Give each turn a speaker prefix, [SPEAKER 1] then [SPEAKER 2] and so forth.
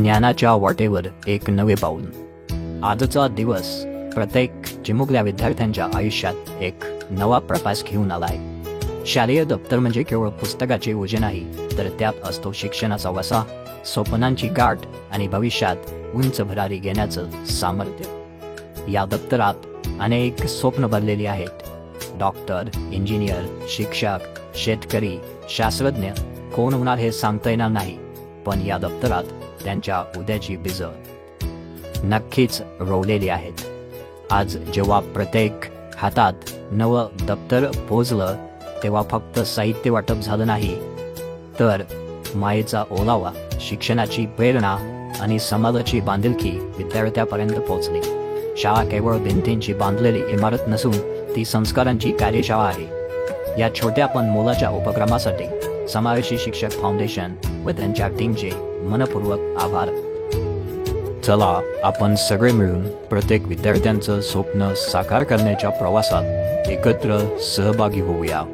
[SPEAKER 1] ज्ञानाच्या वाटेवर एक नवे पाऊल. आजचा दिवस प्रत्येक चिमुकल्या विद्यार्थ्यांच्या आयुष्यात एक नवा प्रकाश घेऊन आलाय. शालेय दप्तर म्हणजे केवळ पुस्तकाचे ओझे नाही, तर त्यात असतो शिक्षणाचा वसा, स्वप्नांची गाठ आणि भविष्यात उंच भरारी घेण्याचं सामर्थ्य. या दप्तरात अनेक स्वप्न भरलेली आहेत. डॉक्टर, इंजिनियर, शिक्षक, शेतकरी, शास्त्रज्ञ कोण होणार हे सांगता येणार नाही, पण या दप्तरात त्यांच्या उद्याची बीज नक्कीच रोवलेली आहेत. आज जेव्हा प्रत्येक हातात नवं दप्तर पोचलं, तेव्हा फक्त साहित्य वाटप झालं नाही, तर मायेचा ओलावा, शिक्षणाची प्रेरणा आणि समाजाची बांधिलकी विद्यार्थ्यापर्यंत पोहोचली. शाळा केवळ भिंतींची बांधलेली इमारत नसून ती संस्कारांची कार्यशाळा आहे. या छोट्या पण मोलाच्या उपक्रमासाठी समावेशी शिक्षक फाउंडेशन व त्यांच्या टीमचे मनपूर्वक आभार. चला आपण सगळे मिळून प्रत्येक विद्यार्थ्यांचं स्वप्न साकार करण्याच्या प्रवासात एकत्र सहभागी होऊया.